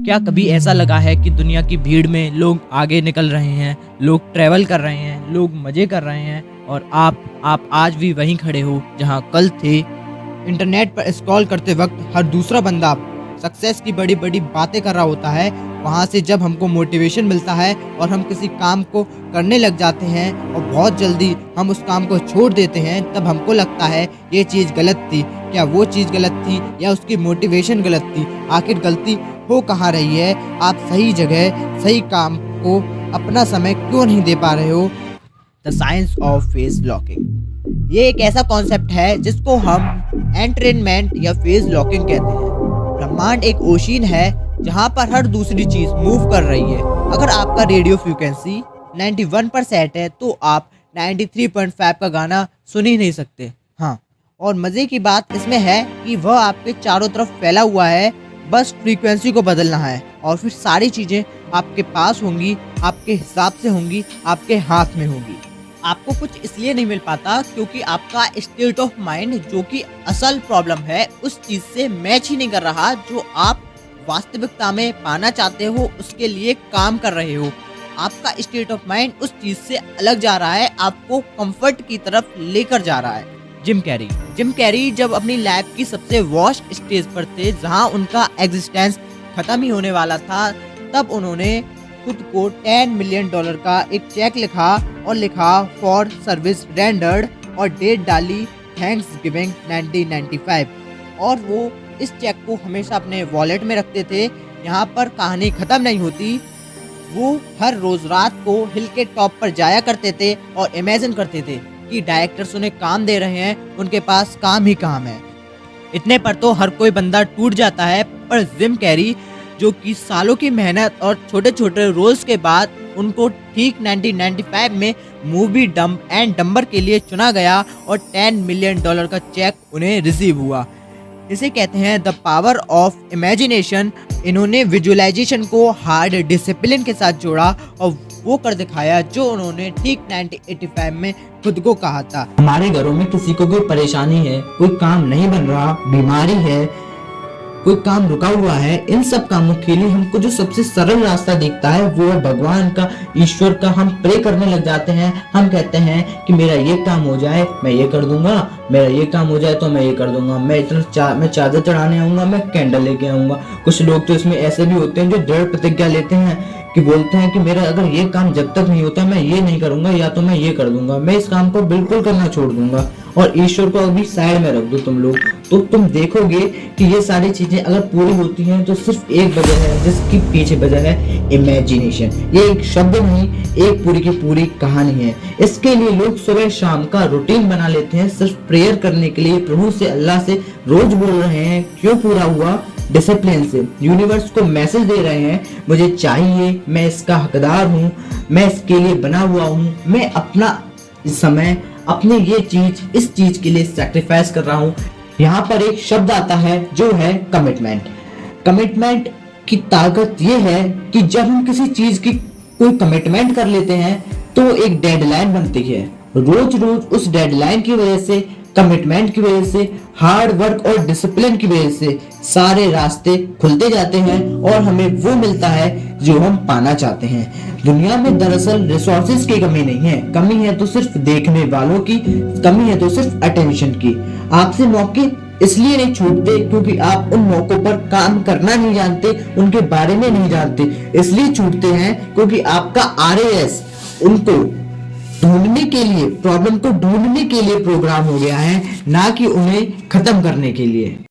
क्या कभी ऐसा लगा है कि दुनिया की भीड़ में लोग आगे निकल रहे हैं, लोग ट्रैवल कर रहे हैं, लोग मज़े कर रहे हैं और आप आज भी वहीं खड़े हो जहां कल थे। इंटरनेट पर स्क्रॉल करते वक्त हर दूसरा बंदा सक्सेस की बड़ी बड़ी बातें कर रहा होता है। वहाँ से जब हमको मोटिवेशन मिलता है और हम किसी काम को करने लग जाते हैं और बहुत जल्दी हम उस काम को छोड़ देते हैं, तब हमको लगता है ये चीज़ गलत थी। क्या वो चीज़ गलत थी या उसकी मोटिवेशन गलत थी? आखिर गलती हो कहाँ रही है? आप सही जगह सही काम को अपना समय क्यों नहीं दे पा रहे हो? The science of phase locking ये एक ऐसा कॉन्सेप्ट है जिसको हम एंट्रेनमेंट या फेज लॉकिंग कहते हैं। ब्रह्मांड एक ओशियन है जहाँ पर हर दूसरी चीज मूव कर रही है। अगर आपका रेडियो फ्रीक्वेंसी 91 पर सेट है तो आप 93.5 का गाना सुन ही नहीं सकते। हाँ, और मज़े की बात इसमें है कि वह आपके चारों तरफ फैला हुआ है, बस फ्रीक्वेंसी को बदलना है और फिर सारी चीज़ें आपके पास होंगी, आपके हिसाब से होंगी, आपके हाथ में होंगी। आपको कुछ इसलिए नहीं मिल पाता क्योंकि आपका स्टेट ऑफ माइंड, जो कि असल प्रॉब्लम है, उस चीज़ से मैच ही नहीं कर रहा जो आप वास्तविकता में पाना चाहते हो, उसके लिए काम कर रहे हो। आपका स्टेट ऑफ माइंड उस चीज़ से अलग जा रहा है, आपको कंफर्ट की तरफ लेकर जा रहा है। जिम कैरी जब अपनी लाइफ की सबसे वर्स्ट स्टेज पर थे, जहां उनका एग्जिस्टेंस खत्म ही होने वाला था, तब उन्होंने खुद को $10 मिलियन का एक चेक लिखा और लिखा फॉर सर्विस रेंडर्ड और डेट डाली थैंक्सगिविंग 1995। और वो इस चेक को हमेशा अपने वॉलेट में रखते थे। यहाँ पर कहानी खत्म नहीं होती। वो हर रोज रात को हिल के टॉप पर जाया करते थे और इमेजिन करते थे कि डायरेक्टर्स उन्हें काम दे रहे हैं, उनके पास काम ही काम है। इतने पर तो हर कोई बंदा टूट जाता है, पर जिम कैरी, जो कि सालों की मेहनत और छोटे छोटे रोल्स के बाद उनको ठीक 1995 में मूवी डम्ब एंड डम्बर के लिए चुना गया और $10 मिलियन का चेक उन्हें रिसीव हुआ। इसे कहते हैं द पावर ऑफ इमेजिनेशन। इन्होंने विजुअलाइजेशन को हार्ड डिसिप्लिन के साथ जोड़ा और वो कर दिखाया जो उन्होंने ठीक 1985 में खुद को कहा था। हमारे घरों में किसी को कोई परेशानी है, कोई काम नहीं बन रहा, बीमारी है, कोई काम रुका हुआ है, इन सब कामों के लिए हमको जो सबसे सरल रास्ता दिखता है वो है भगवान का, ईश्वर का। हम प्रे करने लग जाते हैं। हम कहते हैं कि मेरा ये काम हो जाए, मैं ये कर दूंगा, मेरा ये काम हो जाए तो मैं ये कर दूंगा, मैं चादर चढ़ाने आऊंगा, मैं कैंडल लेके आऊंगा। कुछ लोग तो इसमें ऐसे भी होते हैं जो दृढ़ प्रतिज्ञा लेते हैं कि बोलते हैं कि मेरा अगर ये काम जब तक नहीं होता मैं ये नहीं करूंगा, या तो मैं ये कर दूंगा, मैं इस काम को बिल्कुल करना छोड़ दूंगा। और ईश्वर को अभी साइड में रख दो तुम लोग, तो तुम देखोगे कि ये सारी चीजें अगर पूरी होती हैं तो सिर्फ एक वजह है, जिसकी पीछे वजह है इमेजिनेशन। ये एक शब्द नहीं, एक पूरी की पूरी कहानी है। इसके लिए लोग सुबह शाम का रूटीन बना लेते हैं सिर्फ प्रेयर करने के लिए, प्रभु से, अल्लाह से रोज बोल रहे हैं। क्यों पूरा हुआ? डिसिप्लिन से। यूनिवर्स को मैसेज दे रहे हैं मुझे चाहिए, मैं इसका हकदार हूँ, मैं इसके लिए बना हुआ हूँ, मैं अपना समय, अपने ये चीज, इस चीज के लिए सैक्रिफाइस कर रहा हूँ। यहाँ पर एक शब्द आता है जो है कमिटमेंट। कमिटमेंट की ताकत ये है कि जब हम किसी चीज की कोई कमिटमेंट कर लेते हैं तो एक डेडलाइन बनती है। रोज रोज उस डेडलाइन की वजह से, कमिटमेंट की वजह से, हार्ड वर्क और डिसिप्लिन की वजह से सारे रास्ते खुलते जाते हैं और हमें वो मिलता है जो हम पाना चाहते हैं। दुनिया में दरअसल रिसोर्सेज की कमी नहीं है, कमी है तो सिर्फ देखने वालों की, कमी है तो सिर्फ अटेंशन की। आपसे मौके इसलिए नहीं छूटते क्योंकि आप उन मौकों पर काम करना नहीं जानते, उनके बारे में नहीं जानते। इसलिए छूटते हैं क्योंकि आपका RAS उनको ढूंढने के लिए, प्रॉब्लम को ढूंढने के लिए प्रोग्राम हो गया है, ना कि उन्हें खत्म करने के लिए।